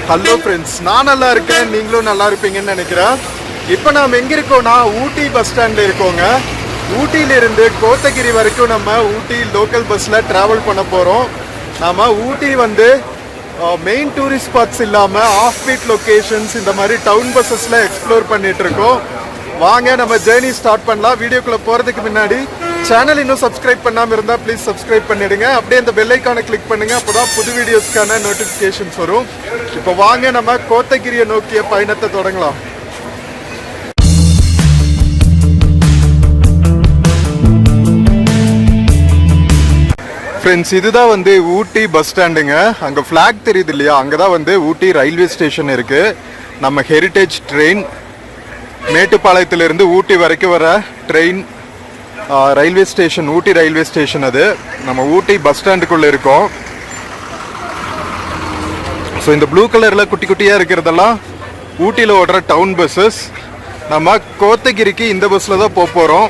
Hello friends, நான் நல்லா இருக்கேன், நீங்களும் நல்லா இருப்பீங்கன்னு நினைக்கிறேன். இப்போ நாம் எங்கே இருக்கோம்னா ஊட்டி பஸ் ஸ்டாண்டில் இருக்கோங்க. ஊட்டியிலிருந்து கோத்தகிரி வரைக்கும் நம்ம ஊட்டி லோக்கல் பஸ்ஸில் ட்ராவல் பண்ண போகிறோம். நாம் ஊட்டி மெயின் டூரிஸ்ட் ஸ்பாட்ஸ் இல்லாமல் ஆஃப் பீட் லொக்கேஷன்ஸ் இந்த மாதிரி டவுன் பஸ்ஸஸில் எக்ஸ்ப்ளோர் பண்ணிகிட்ருக்கோம். வாங்க நம்ம ஜேர்னி ஸ்டார்ட் பண்ணலாம். வீடியோக்குள்ளே போகிறதுக்கு முன்னாடி சேனல் இன்னும் சப்ஸ்கிரைப் பண்ணாமல் இருந்தால் ப்ளீஸ் சப்ஸ்கிரைப் பண்ணிடுங்க. அப்படியே இந்த பெல் ஐக்கானை கிளிக் பண்ணுங்கள், அப்போ தான் புது வீடியோஸ்க்கான நோட்டிஃபிகேஷன்ஸ் வரும். இப்போ வாங்க நம்ம கோத்தகிரியை நோக்கிய பயணத்தை தொடங்கலாம். ஃப்ரெண்ட்ஸ், இதுதான் ஊட்டி பஸ் ஸ்டாண்டுங்க. அங்கே ஃப்ளாக் தெரியுது இல்லையா, அங்கே தான் ஊட்டி ரயில்வே ஸ்டேஷன் இருக்குது. நம்ம ஹெரிட்டேஜ் ட்ரெயின் மேட்டுப்பாளையத்திலிருந்து ஊட்டி வரைக்கும் வர ட்ரெயின் ரயில்வே ஸ்டேஷன், ஊட்டி ரயில்வே ஸ்டேஷன். அது நம்ம ஊட்டி பஸ் ஸ்டாண்டுக்குள்ளே இருக்கோம். ஸோ இந்த ப்ளூ கலரில் குட்டி குட்டியாக இருக்கிறதெல்லாம் ஊட்டியில் ஓடுற டவுன் பஸ்ஸஸ். நம்ம கோத்தகிரிக்கு இந்த பஸ்ஸில் தான் போக போகிறோம்.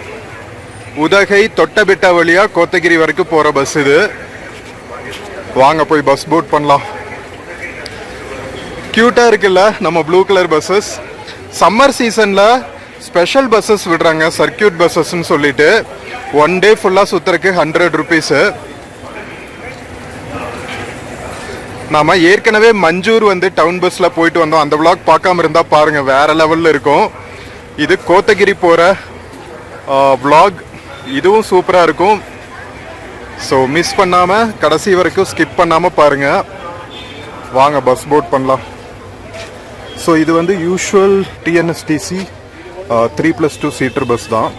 உதகை தொட்டபெட்டா வழியாக கோத்தகிரி வரைக்கும் போகிற பஸ் இது. வாங்க போய் பஸ் போட் பண்ணலாம். க்யூட்டாக இருக்குல்ல நம்ம ப்ளூ கலர் பஸ்ஸஸ். சம்மர் சீசனில் ஸ்பெஷல் பஸ்ஸஸ் விடுறாங்க, சர்க்கியூட் பஸ்ஸஸ்ன்னு சொல்லிட்டு. ஒன் டே ஃபுல்லாக சுற்றுறதுக்கு 100 rupees. நாம் ஏற்கனவே மஞ்சூர் டவுன் பஸ்ஸில் போயிட்டு வந்தோம். அந்த vlog பார்க்காம இருந்தால் பாருங்கள், வேறு லெவலில் இருக்கும். இது கோத்தகிரி போகிற vlog. இதுவும் சூப்பராக இருக்கும். ஸோ மிஸ் பண்ணாமல் கடைசி வரைக்கும் ஸ்கிப் பண்ணாமல் பாருங்கள். வாங்க பஸ் போட் பண்ணலாம். ஸோ இது யூஷுவல் டிஎன்எஸ்டிசி 3+2 சீட்டர் பஸ் தான்.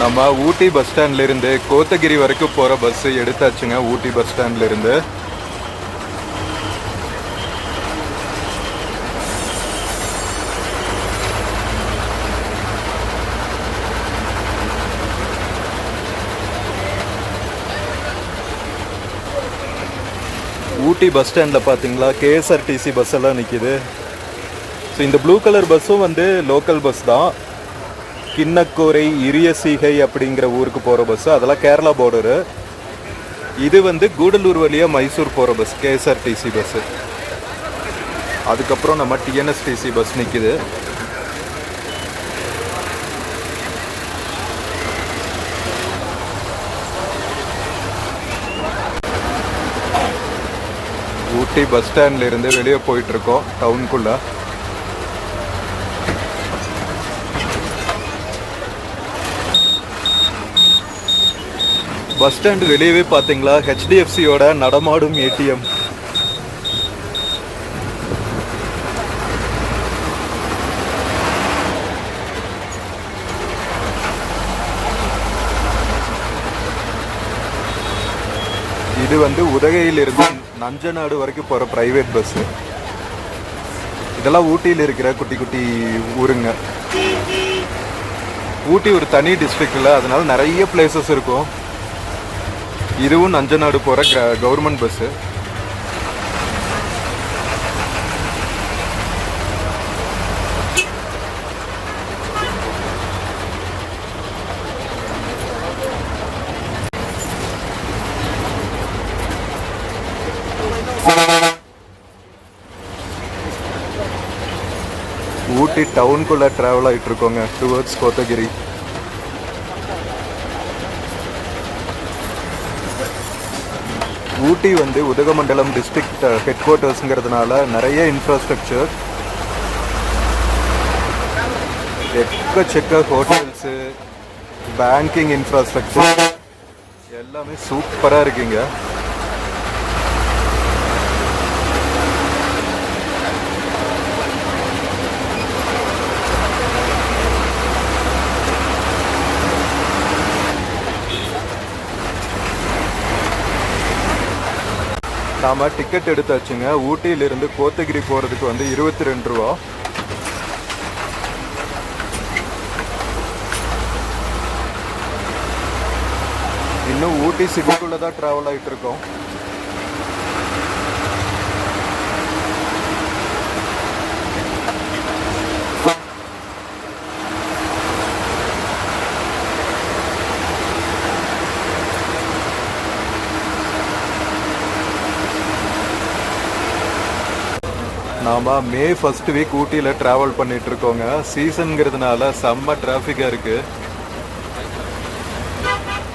நம்ம ஊட்டி பஸ் ஸ்டாண்ட்லேருந்து கோத்தகிரி வரைக்கும் போகிற பஸ் எடுத்தாச்சுங்க. ஊட்டி பஸ் ஸ்டாண்ட்லேருந்து ஊட்டி பஸ் ஸ்டாண்டில் பார்த்தீங்களா, கேஎஸ்ஆர்டிசி பஸ் எல்லாம் நிற்கிது. ஸோ இந்த ப்ளூ கலர் பஸ்ஸும் லோக்கல் பஸ் தான். கிண்ணக்கோரை இரியசீகை அப்படிங்கிற ஊருக்கு போகிற பஸ்ஸு, அதெல்லாம் கேரளா பார்டரு. இது கூடலூர் வழியாக மைசூர் போகிற பஸ், கேஎஸ்ஆர்டிசி பஸ்ஸு. அதுக்கப்புறம் நம்ம டிஎன்எஸ்டிசி பஸ் நிற்கிது. ஊட்டி பஸ் ஸ்டாண்ட்லேருந்து வெளியே போயிட்டுருக்கோம் டவுனுக்குள்ளே. பஸ் ஸ்டாண்டு வெளியவே பார்த்தீங்களா ஹெச்டிஎஃப்சியோட நடமாடும் ஏடிஎம். இது உதகையிலிருந்து நஞ்சநாடு வரைக்கும் போகிற ப்ரைவேட் பஸ்ஸு. இதெல்லாம் ஊட்டியில் இருக்கிற குட்டி குட்டி ஊருங்க. ஊட்டி ஒரு தனி டிஸ்ட்ரிக்டில், அதனால நிறைய பிளேசஸ் இருக்கும். இதுவும் நஞ்சநாடு போகிற கவர்மெண்ட் பஸ்ஸு. ஊட்டி டவுனுக்குள்ளே ட்ராவல் ஆகிட்டு இருக்கோங்க டுவர்ட்ஸ் கோத்தகிரி. ஊட்டி உதகமண்டலம் டிஸ்ட்ரிக்ட் ஹெட் குவார்ட்டர்ஸுங்கிறதுனால நிறைய இன்ஃப்ராஸ்ட்ரக்சர், எக்கச்சக்க ஹோட்டல்ஸு, பேங்கிங் இன்ஃப்ராஸ்ட்ரக்சர் எல்லாமே சூப்பராக இருக்குங்க. நாம் டிக்கெட் எடுத்தாச்சுங்க. ஊட்டியிலிருந்து கோத்தகிரி போகிறதுக்கு 22 ரூபா. இன்னும் ஊட்டி சிட்டிக்குள்ளே தான் ட்ராவல் ஆகிட்டு இருக்கோம். நாம் மே ஃபர்ஸ்ட் வீக் ஊட்டியில் ட்ராவல் பண்ணிட்டு இருக்கோங்க. சீசனுங்கிறதுனால செம்ம டிராஃபிக்காக இருக்குது.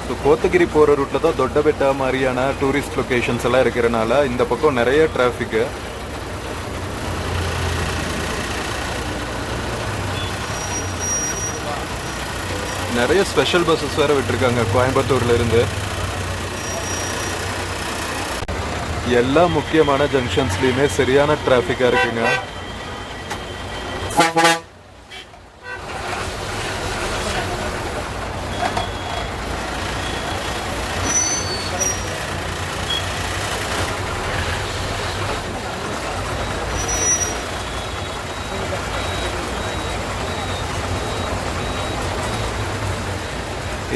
ஸோ கோத்தகிரி போகிற ரூட்டில் தான் தொட்டபெட்டா மாதிரியான டூரிஸ்ட் லொக்கேஷன்ஸ் எல்லாம் இருக்கிறனால இந்த பக்கம் நிறைய டிராஃபிக்கு. நிறைய ஸ்பெஷல் பஸ்ஸஸ் வேறு விட்டுருக்காங்க கோயம்புத்தூர்ல இருந்து. எல்லா முக்கியமான ஜங்ஷன்ஸ்லையுமே சரியான டிராஃபிக்காக இருக்குங்க.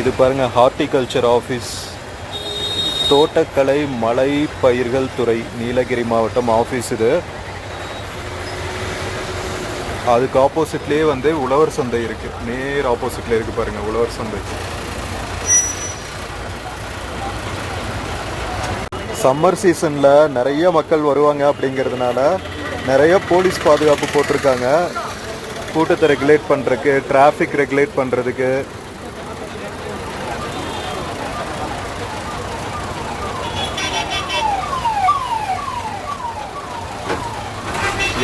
இது பாருங்க, ஹார்டிகல்ச்சர் ஆஃபீஸ், தோட்டக்கலை மலை பயிர்கள் துறை, நீலகிரி மாவட்டம் ஆஃபீஸ் இது. அதுக்கு ஆப்போசிட்லேயே வந்து உழவர் சந்தை இருக்குது. நேர் ஆப்போசிட்ல இருக்குது பாருங்கள் உழவர் சந்தை. சம்மர் சீசனில் நிறைய மக்கள் வருவாங்க அப்படிங்கிறதுனால நிறைய போலீஸ் பாதுகாப்பு போட்டிருக்காங்க. கூட்டத்தை ரெகுலேட் பண்ணுறதுக்கு, டிராஃபிக் ரெகுலேட் பண்ணுறதுக்கு.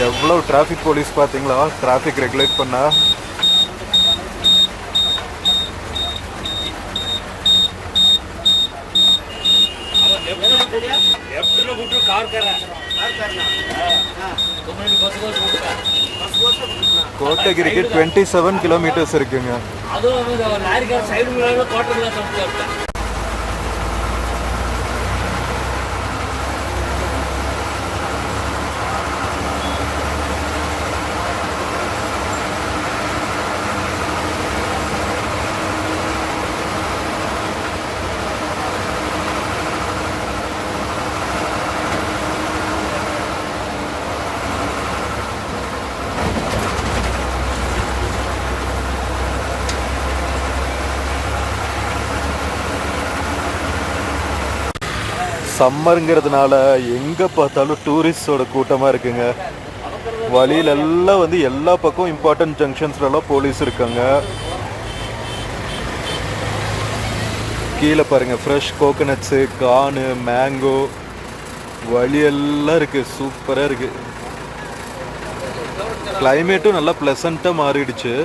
எவ்வளோ டிராஃபிக் போலீஸ் பார்த்தீங்களா, டிராஃபிக் ரெகுலேட் பண்ணா. கோத்தகிரிக்கு 27 கிலோமீட்டர்ஸ் இருக்குங்க. சம்மருங்கிறதுனால எங்கே பார்த்தாலும் டூரிஸ்டோட கூட்டமாக இருக்குங்க. வழியிலெல்லாம் வந்து எல்லா பக்கம் இம்பார்ட்டன்ட் ஜங்ஷன்ஸ்லாம் போலீஸ் இருக்காங்க. கீழே பாருங்கள், ஃப்ரெஷ் கோகனட்ஸு, கானு, மேங்கோ, வழியெல்லாம் இருக்குது. சூப்பராக இருக்குது. கிளைமேட்டும் நல்லா ப்ளசண்ட்டாக மாறிடுச்சு.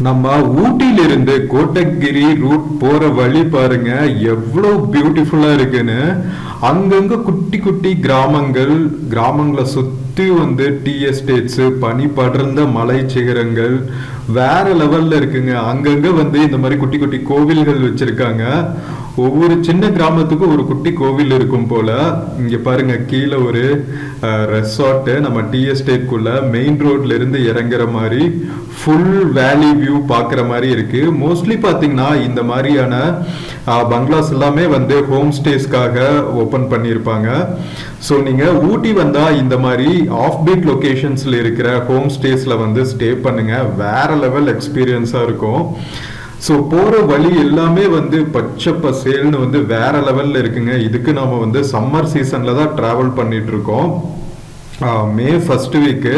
நம்ம ஊட்டியிலிருந்து கோத்தகிரி ரூட் போற வழி பாருங்க எவ்வளவு பியூட்டிஃபுல்லா இருக்குன்னு. அங்கங்க குட்டி குட்டி கிராமங்களை சுத்தி வந்து டீ எஸ்டேட்ஸ், பனி படர்ந்த மலை சிகரங்கள் வேற லெவல்ல இருக்குங்க. அங்கங்க வந்து இந்த மாதிரி குட்டி குட்டி கோவில்கள் வச்சிருக்காங்க. ஒவ்வொரு சின்ன கிராமத்துக்கும் ஒரு குட்டி கோவில் இருக்கும் போல. இங்க பாருங்க கீழே ஒரு ரெசார்ட், நம்ம டீ எஸ்டேட்குள்ள மெயின் ரோட்ல இருந்து இறங்குற மாதிரி ஃபுல் வேலி வியூ பாக்குற மாதிரி இருக்கு. மோஸ்ட்லி பாத்தீங்கன்னா இந்த மாதிரியான பங்களாஸ் எல்லாமே வந்து ஹோம் ஸ்டேஸ்க்காக ஓபன் பண்ணியிருப்பாங்க. ஸோ நீங்க ஊட்டி வந்தா இந்த மாதிரி ஆஃப் பீட் லொகேஷன்ஸ்ல இருக்கிற ஹோம் ஸ்டேஸ்ல வந்து ஸ்டே பண்ணுங்க. வேற லெவல் எக்ஸ்பீரியன்ஸா இருக்கும். ஸோ போற வழி எல்லாமே வந்து பச்சை பசேல்னு வந்து வேற லெவல்ல இருக்குங்க. இதுக்கு நாம வந்து சம்மர் சீசன்ல தான் டிராவல் பண்ணிட்டு இருக்கோம். மே ஃபர்ஸ்ட் வீக்கு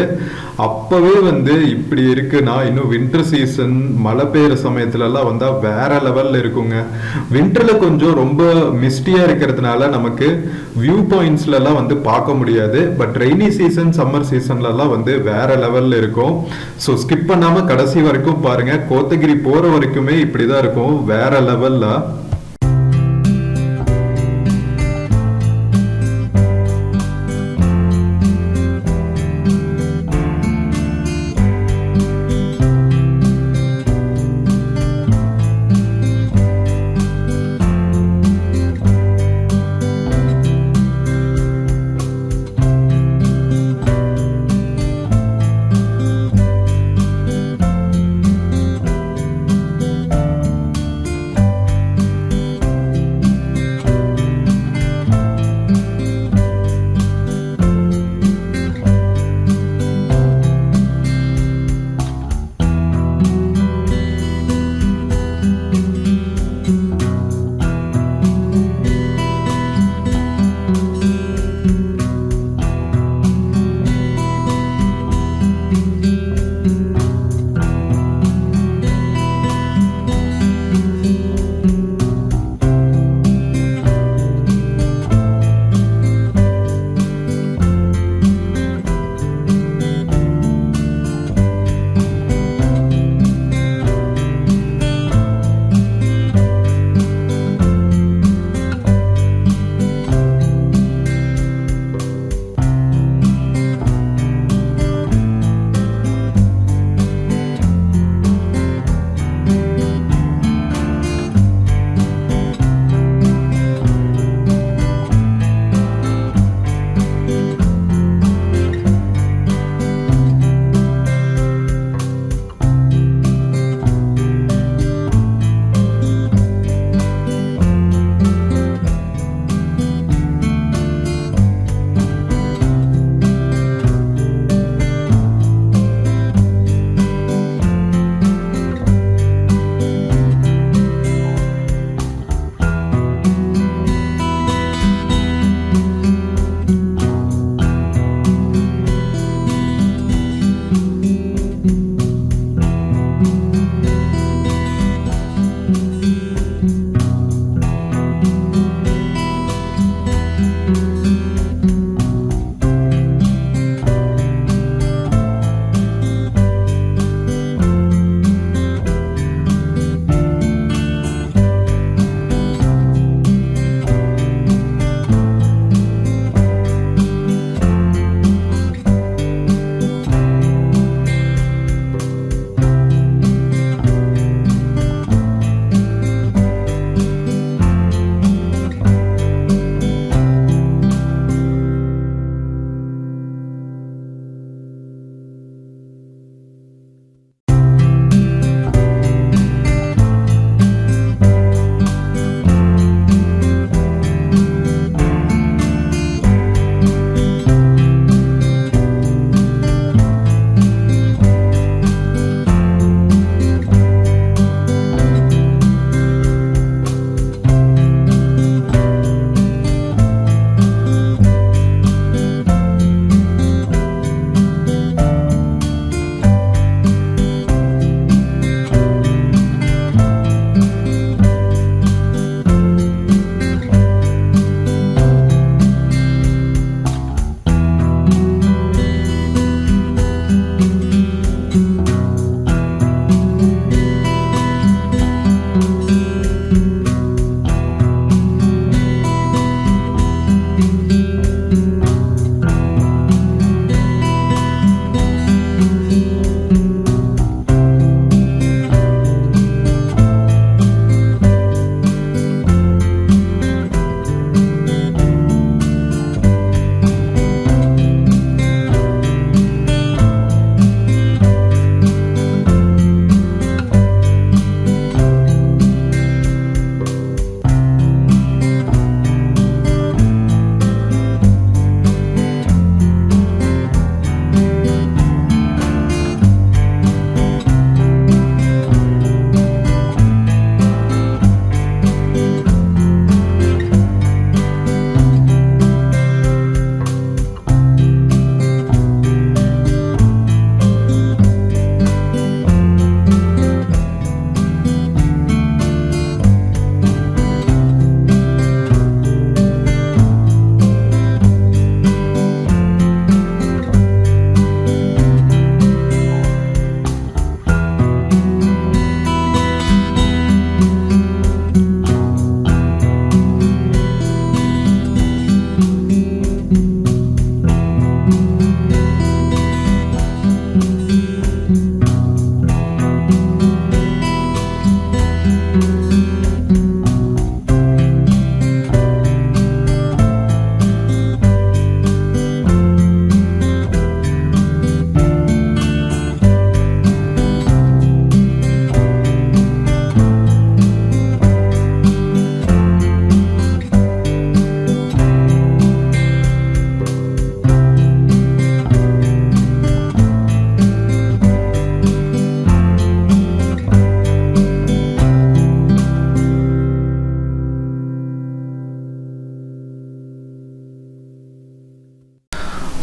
அப்பவே வந்து இப்படி இருக்குன்னா இன்னும் வின்டர் சீசன் மழை பெய்யுற சமயத்துலலாம் வந்தா வேற லெவல்ல இருக்குங்க. வின்டர்ல கொஞ்சம் ரொம்ப மிஸ்டியா இருக்கிறதுனால நமக்கு வியூ பாயிண்ட்ஸ்லாம் வந்து பார்க்க முடியாது. பட் ரெய்னி சீசன் சம்மர் சீசன்லலாம் வந்து வேற லெவல்ல இருக்கும். ஸோ ஸ்கிப் பண்ணாம கடைசி வரைக்கும் பாருங்க. கோத்தகிரி போற வரைக்குமே இப்படிதான் இருக்கும், வேற லெவல்ல.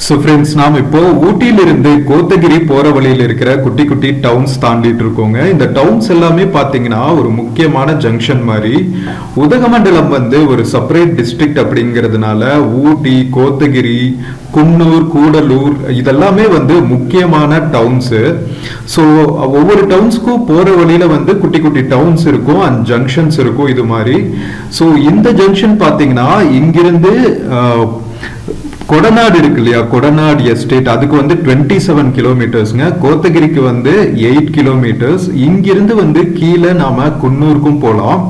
ஸோ ஃப்ரெண்ட்ஸ், நாம் இப்போ ஊட்டியிலிருந்து கோத்தகிரி போற வழியில் இருக்கிற குட்டி குட்டி டவுன்ஸ் தாண்டிட்டு இருக்கோங்க. இந்த டவுன்ஸ் எல்லாமே பார்த்தீங்கன்னா ஒரு முக்கியமான ஜங்ஷன் மாதிரி. உதகமண்டலம் வந்து ஒரு செப்பரேட் டிஸ்ட்ரிக்ட் அப்படிங்கிறதுனால ஊட்டி, கோத்தகிரி, குன்னூர், கூடலூர் இதெல்லாமே வந்து முக்கியமான டவுன்ஸு. ஸோ ஒவ்வொரு டவுன்ஸ்க்கும் போற வழியில வந்து குட்டி குட்டி டவுன்ஸ் இருக்கும் அண்ட் ஜங்ஷன்ஸ் இருக்கும் இது மாதிரி. ஸோ இந்த ஜங்ஷன் பார்த்தீங்கன்னா இங்கிருந்து கொடநாடு இருக்கு இல்லையா, கொடநாடு எஸ்டேட், அதுக்கு வந்து 27 கிலோமீட்டர்ஸ்ங்க. கோத்தகிரிக்கு வந்து 8 கிலோமீட்டர்ஸ். இங்கிருந்து வந்து கீழே நாம குன்னூருக்கும் போகலாம்.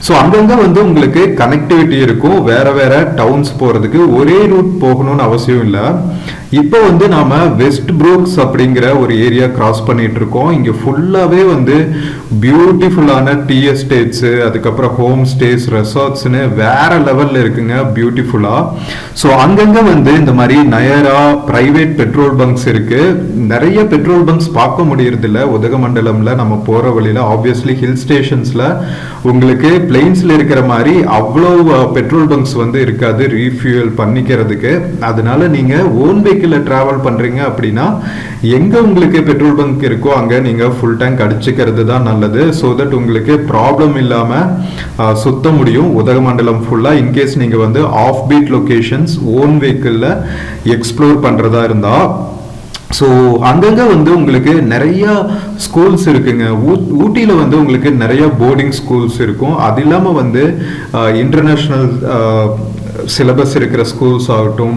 ஸோ அங்கங்க வந்து உங்களுக்கு கனெக்டிவிட்டி இருக்கும். வேற வேற டவுன்ஸ் போறதுக்கு ஒரே ரூட் போகணும்னு அவசியம் இல்லை. இப்போ வந்து நாம வெஸ்ட் புரூக்ஸ் அப்படிங்கிற ஒரு ஏரியா கிராஸ் பண்ணிட்டு இருக்கோம். இங்க ஃபுல்லாவே வந்து பியூட்டிஃபுல்லான டீ எஸ்டேட்ஸ், அதுக்கப்புறம் ஹோம் ஸ்டேஸ், ரெசார்ட்ஸ்னு வேற லெவல்ல இருக்குங்க பியூட்டிஃபுல்லா. ஸோ அங்கங்க வந்து இந்த மாதிரி நயரா பிரைவேட் பெட்ரோல் பங்க்ஸ் இருக்கு. நிறைய பெட்ரோல் பங்க்ஸ் பார்க்க முடியறது இல்ல உதகமண்டலம்ல நம்ம போற வழியில. ஆப்வியஸ்லி ஹில் ஸ்டேஷன்ஸ்ல உங்களுக்கு பிளெயின்ஸ்ல இருக்கிற மாதிரி அவ்வளோ பெட்ரோல் பங்க்ஸ் வந்து இருக்காது ரீஃபியூல் பண்ணிக்கிறதுக்கு. அதனால நீங்க ஓன் வெஹிக்கிள்ல டிராவல் பண்றீங்க அப்படின்னா எங்க உங்களுக்கு பெட்ரோல் பங்க் இருக்கோ அங்க நீங்க ஃபுல் டேங்க் அடிச்சுக்கிறது தான் நல்லது. ஸோ தட் உங்களுக்கு ப்ராப்ளம் இல்லாம சுத்த முடியும் உதகமண்டலம் ஃபுல்லா. இன்கேஸ் நீங்க வந்து ஆஃப் பீட் லொகேஷன்ஸ் ஓன் வெஹிக்கிள்ல எக்ஸ்ப்ளோர் பண்றதா இருந்தா. ஸோ அங்கங்க வந்து உங்களுக்கு நிறைய ஸ்கூல்ஸ் இருக்குங்க. ஊட்டியில் வந்து உங்களுக்கு நிறைய போர்டிங் ஸ்கூல்ஸ் இருக்கும். அது இல்லாமல் வந்து இன்டர்நேஷ்னல் சிலபஸ் இருக்கிற ஸ்கூல்ஸ் ஆகட்டும்,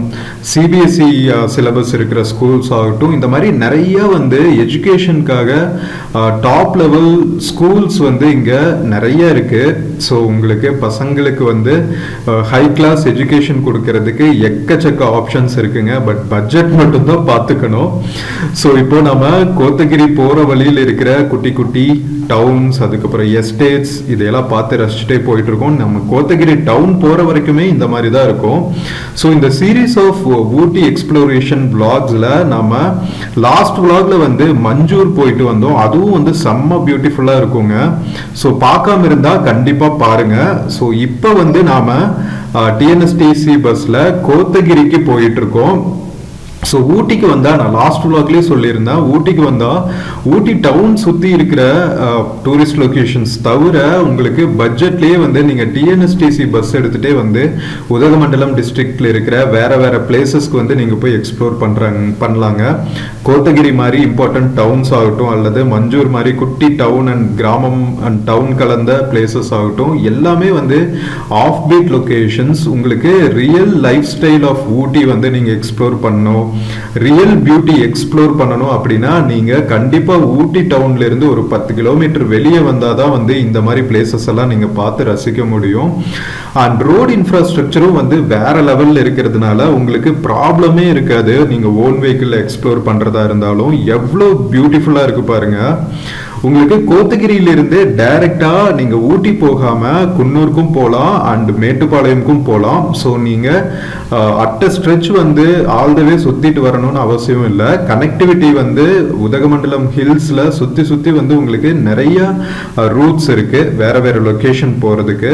சிபிஎஸ்இ சிலபஸ் இருக்கிற ஸ்கூல்ஸ் ஆகட்டும், இந்த மாதிரி நிறைய வந்து எஜுகேஷனுக்காக டாப் லெவல் ஸ்கூல்ஸ் வந்து இங்கே நிறைய இருக்கு. ஸோ உங்களுக்கு பசங்களுக்கு வந்து ஹை கிளாஸ் எஜுகேஷன் கொடுக்கறதுக்கு எக்கச்சக்க ஆப்ஷன்ஸ் இருக்குங்க. பட் பட்ஜெட் மட்டும்தான் பார்த்துக்கணும். ஸோ இப்போ நம்ம கோத்தகிரி போகிற வழியில் இருக்கிற குட்டி குட்டி டவுன்ஸ், அதுக்கப்புறம் எஸ்டேட்ஸ் இதையெல்லாம் பார்த்து ரசிச்சுட்டே போயிட்டு இருக்கோம். நம்ம கோத்தகிரி டவுன் போகிற வரைக்குமே இந்த மாதிரி தான் இருக்கும். ஸோ இந்த சீரீஸ் ஆஃப் ஊட்டி எக்ஸ்ப்ளோரேஷன் vlogsல நம்ம லாஸ்ட் vlogல வந்து மஞ்சூர் போயிட்டு வந்தோம். அதுவும் வந்து செம்ம பியூட்டிஃபுல்லா இருக்குங்க. ஸோ பார்க்காம இருந்தா கண்டிப்பா பாருங்க. ஸோ இப்போ வந்து நாம டிஎன்எஸ்டிசி பஸ்ல கோத்தகிரிக்கு போயிட்டு இருக்கோம். ஸோ ஊட்டிக்கு வந்தா, நான் லாஸ்ட் vlogலயே சொல்லியிருந்தேன், ஊட்டிக்கு வந்தா ஊட்டி டவுன் சுத்தி இருக்கிற டூரிஸ்ட் லொகேஷன்ஸ் தவிர உங்களுக்கு பட்ஜெட்லயே வந்து நீங்க டிஎன்எஸ்டிசி பஸ் எடுத்துட்டே வந்து உதகமண்டலம் டிஸ்ட்ரிக்ட்ல இருக்கிற வேற வேற பிளேசஸ்க்கு வந்து நீங்க போய் எக்ஸ்ப்ளோர் பண்ணலாங்க. கோத்தகிரி மாதிரி இம்பார்ட்டன்ட் டவுன்ஸ் ஆகட்டும், அல்லது மஞ்சூர் மாதிரி குட்டி டவுன் அண்ட் கிராமம் அண்ட் டவுன் கலந்த பிளேசஸ் ஆகட்டும், எல்லாமே வந்து ஆஃப் பீட் லொகேஷன்ஸ். உங்களுக்கு ரியல் லைஃப் ஸ்டைல் ஆஃப் ஊட்டி வந்து நீங்க எக்ஸ்ப்ளோர் பண்ணணும், ரியல் பியூட்டி எக்ஸ்ப்ளோர் பண்ணணும் அப்படின்னா நீங்க கண்டிப்பா ஊட்டி டவுன்ல இருந்து ஒரு 10 கிலோமீட்டர் வெளியே வந்தாதான் வந்து இந்த மாதிரி பிளேசஸ் எல்லாம் நீங்க பார்த்து ரசிக்க முடியும். அண்ட் ரோட் இன்ஃப்ராஸ்ட்ரக்சரும் வந்து வேற லெவல்ல இருக்கிறதுனால உங்களுக்கு ப்ராப்ளமே இருக்காது. நீங்க ஓன் வெஹிக்கிள் எக்ஸ்ப்ளோர் பண்றதா இருந்தாலும் எவ்வளவு பியூட்டிஃபுல்லா இருக்கு பாருங்க. உங்களுக்கு கோத்தகிரியிலிருந்து டைரக்டா நீங்க ஊட்டி போகாம குன்னூருக்கும் போகலாம் அண்ட் மேட்டுப்பாளையம்க்கும் போகலாம். ஸோ நீங்க அட் ஸ்ட்ரெச் வந்து ஆல் த வே சுத்திட்டு வரணும்னு அவசியம் இல்லை. கனெக்டிவிட்டி வந்து உதகமண்டலம் ஹில்ஸ்ல சுத்தி சுத்தி வந்து உங்களுக்கு நிறைய ரூட்ஸ் இருக்கு வேற வேற லொகேஷன் போறதுக்கு.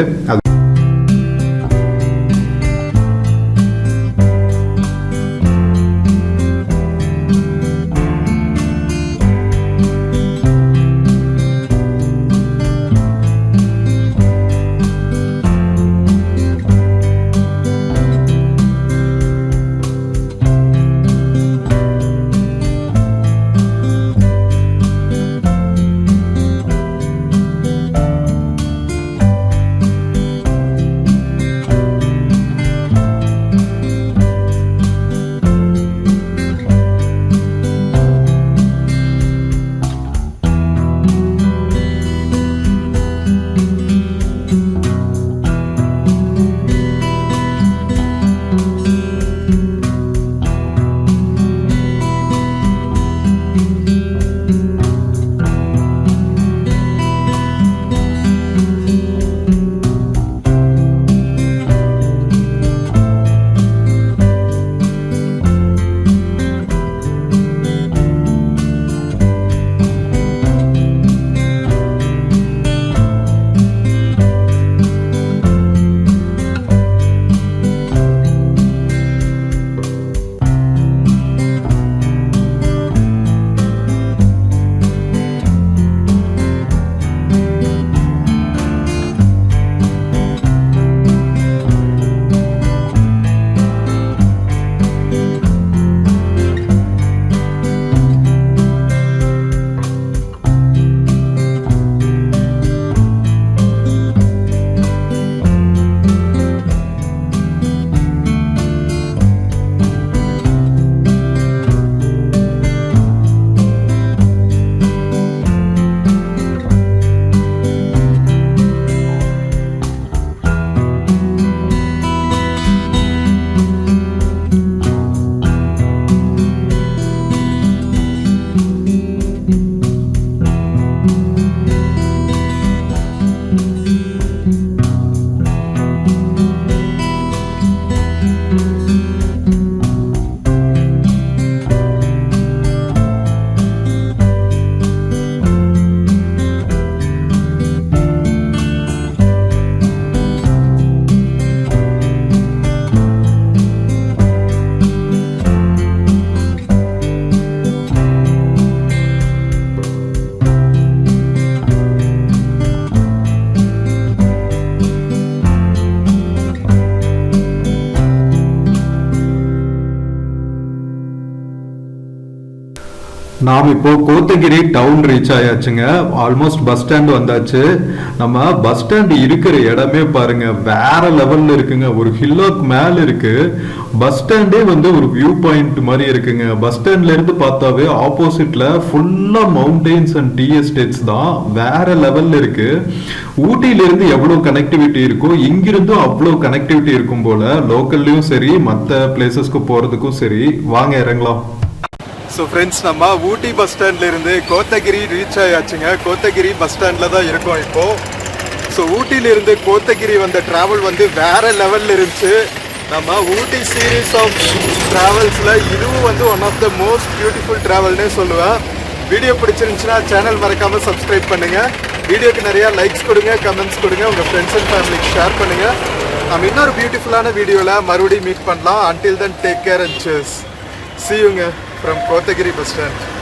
நாம் இப்போ கோத்தகிரி டவுன் ரீச் ஆயாச்சுங்க. ஆல்மோஸ்ட் பஸ் ஸ்டாண்ட் வந்தாச்சு. நம்ம பஸ் ஸ்டாண்ட் இருக்கிற இடமே பாருங்க வேற லெவல்ல இருக்குங்க. ஒரு ஹில்லாக் மேல இருக்கு. பஸ் ஸ்டாண்டே வந்து ஒரு வியூ பாயிண்ட் மாதிரி இருக்குங்க. பஸ் ஸ்டாண்ட்ல இருந்து பார்த்தாவே ஆப்போசிட்ல ஃபுல்லா மவுண்டெயின்ஸ் அண்ட் டீ எஸ்டேட்ஸ் தான். வேற லெவல்ல இருக்கு. ஊட்டியில இருந்து எவ்வளவு கனெக்டிவிட்டி இருக்கோ இங்கிருந்தும் அவ்வளவு கனெக்டிவிட்டி இருக்கும் போல. லோக்கல்லையும் சரி மற்ற பிளேசஸ்க்கு போறதுக்கும் சரி. வாங்க இறங்கலாம். ஸோ ஃப்ரெண்ட்ஸ், நம்ம ஊட்டி பஸ் ஸ்டாண்ட்ல இருந்து கோத்தகிரி ரீச் ஆயாச்சுங்க. கோத்தகிரி பஸ் ஸ்டாண்டில் தான் இருக்கோம் இப்போது. ஸோ ஊட்டியிலிருந்து கோத்தகிரி வந்த ட்ராவல் வந்து வேறு லெவலில் இருந்துச்சு. நம்ம ஊட்டி சீரீஸ் ஆஃப் ட்ராவல்ஸில் இதுவும் வந்து one of the most beautiful ட்ராவல்னே சொல்லுவேன். வீடியோ பிடிச்சிருந்துச்சுன்னா சேனல் மறக்காமல் சப்ஸ்கிரைப் பண்ணுங்கள். வீடியோக்கு நிறையா லைக்ஸ் கொடுங்க, கமெண்ட்ஸ் கொடுங்க, உங்கள் ஃப்ரெண்ட்ஸ் அண்ட் ஃபேமிலிக்கு ஷேர் பண்ணுங்கள். நம்ம இன்னொரு பியூட்டிஃபுல்லான வீடியோவில் மறுபடியும் மீட் பண்ணலாம். Until then, take care and cheers. See you from Kotagiri bus stand.